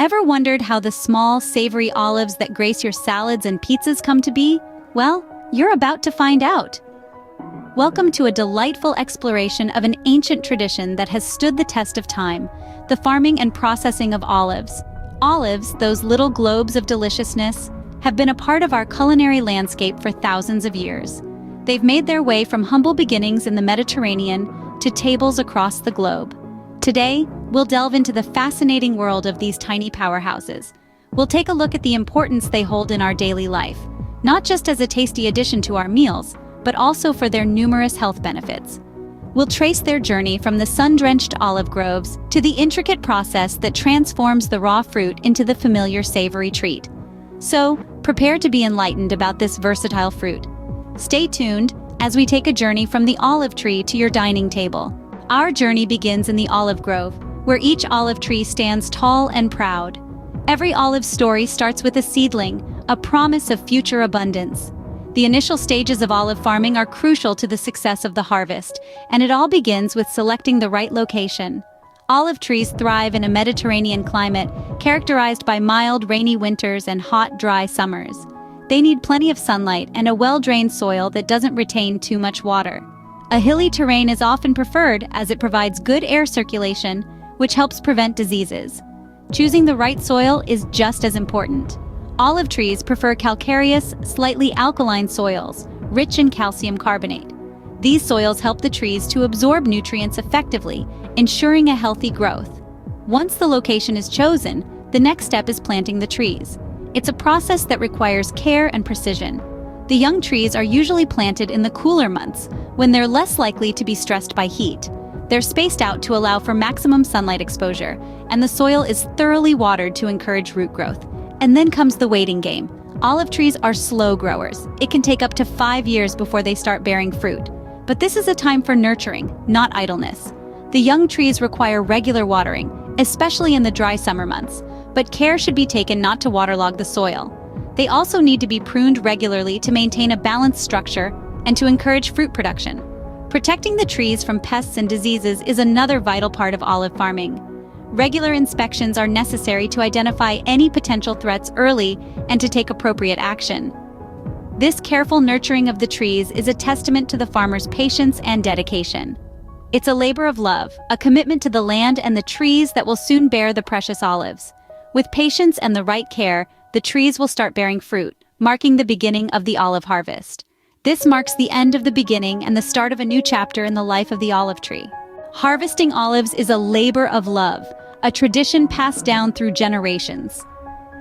Ever wondered how the small, savory olives that grace your salads and pizzas come to be? Well, you're about to find out. Welcome to a delightful exploration of an ancient tradition that has stood the test of time, the farming and processing of olives. Olives, those little globes of deliciousness, have been a part of our culinary landscape for thousands of years. They've made their way from humble beginnings in the Mediterranean to tables across the globe. Today, we'll delve into the fascinating world of these tiny powerhouses. We'll take a look at the importance they hold in our daily life, not just as a tasty addition to our meals, but also for their numerous health benefits. We'll trace their journey from the sun-drenched olive groves to the intricate process that transforms the raw fruit into the familiar savory treat. So, prepare to be enlightened about this versatile fruit. Stay tuned as we take a journey from the olive tree to your dining table. Our journey begins in the olive grove, where each olive tree stands tall and proud. Every olive story starts with a seedling, a promise of future abundance. The initial stages of olive farming are crucial to the success of the harvest, and it all begins with selecting the right location. Olive trees thrive in a Mediterranean climate, characterized by mild, rainy winters and hot, dry summers. They need plenty of sunlight and a well-drained soil that doesn't retain too much water. A hilly terrain is often preferred as it provides good air circulation, which helps prevent diseases. Choosing the right soil is just as important. Olive trees prefer calcareous, slightly alkaline soils, rich in calcium carbonate. These soils help the trees to absorb nutrients effectively, ensuring a healthy growth. Once the location is chosen, the next step is planting the trees. It's a process that requires care and precision. The young trees are usually planted in the cooler months, when they're less likely to be stressed by heat. They're spaced out to allow for maximum sunlight exposure, and the soil is thoroughly watered to encourage root growth. And then comes the waiting game. Olive trees are slow growers. It can take up to 5 years before they start bearing fruit. But this is a time for nurturing, not idleness. The young trees require regular watering, especially in the dry summer months, but care should be taken not to waterlog the soil. They also need to be pruned regularly to maintain a balanced structure and to encourage fruit production. Protecting the trees from pests and diseases is another vital part of olive farming. Regular inspections are necessary to identify any potential threats early and to take appropriate action. This careful nurturing of the trees is a testament to the farmer's patience and dedication. It's a labor of love, a commitment to the land and the trees that will soon bear the precious olives. With patience and the right care, the trees will start bearing fruit, marking the beginning of the olive harvest. This marks the end of the beginning and the start of a new chapter in the life of the olive tree. Harvesting olives is a labor of love, a tradition passed down through generations.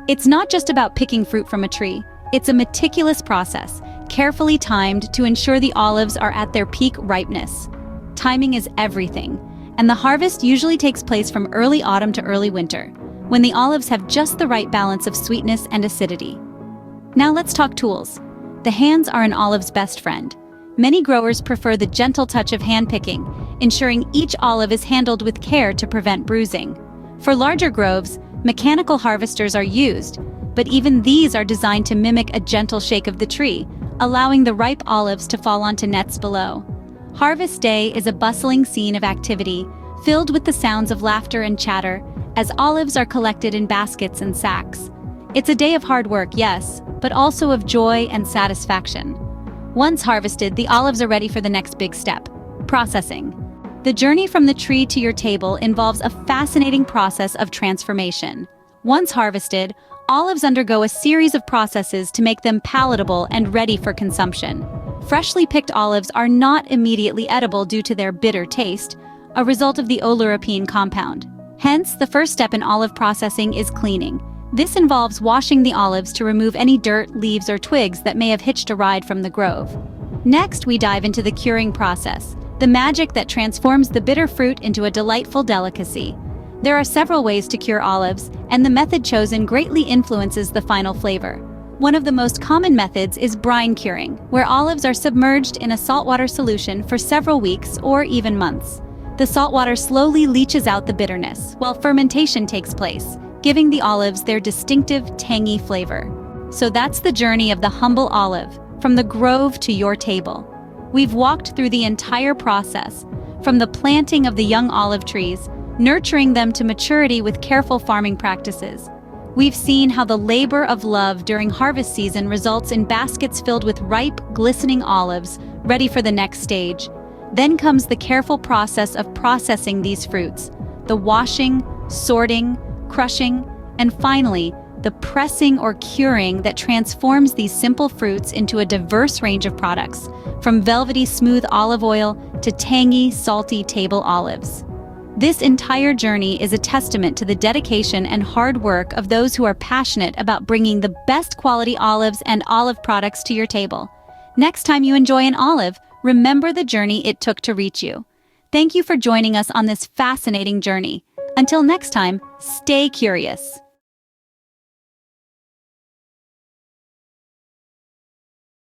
It's not just about picking fruit from a tree. It's a meticulous process, carefully timed to ensure the olives are at their peak ripeness. Timing is everything, and the harvest usually takes place from early autumn to early winter, when the olives have just the right balance of sweetness and acidity. Now let's talk tools. The hands are an olive's best friend. Many growers prefer the gentle touch of hand picking, ensuring each olive is handled with care to prevent bruising. For larger groves, mechanical harvesters are used, but even these are designed to mimic a gentle shake of the tree, allowing the ripe olives to fall onto nets below. Harvest Day is a bustling scene of activity, filled with the sounds of laughter and chatter, as olives are collected in baskets and sacks. It's a day of hard work, yes, but also of joy and satisfaction. Once harvested, the olives are ready for the next big step: processing. The journey from the tree to your table involves a fascinating process of transformation. Once harvested, olives undergo a series of processes to make them palatable and ready for consumption. Freshly picked olives are not immediately edible due to their bitter taste, a result of the oleuropean compound. Hence, the first step in olive processing is cleaning. This involves washing the olives to remove any dirt, leaves, or twigs that may have hitched a ride from the grove. Next, we dive into the curing process, the magic that transforms the bitter fruit into a delightful delicacy. There are several ways to cure olives, and the method chosen greatly influences the final flavor. One of the most common methods is brine curing, where olives are submerged in a saltwater solution for several weeks or even months. The saltwater slowly leaches out the bitterness, while fermentation takes place, giving the olives their distinctive, tangy flavor. So that's the journey of the humble olive, from the grove to your table. We've walked through the entire process, from the planting of the young olive trees, nurturing them to maturity with careful farming practices. We've seen how the labor of love during harvest season results in baskets filled with ripe, glistening olives, ready for the next stage. Then comes the careful process of processing these fruits, the washing, sorting, crushing, and finally, the pressing or curing that transforms these simple fruits into a diverse range of products, from velvety smooth olive oil to tangy, salty table olives. This entire journey is a testament to the dedication and hard work of those who are passionate about bringing the best quality olives and olive products to your table. Next time you enjoy an olive, remember the journey it took to reach you. Thank you for joining us on this fascinating journey. Until next time, stay curious.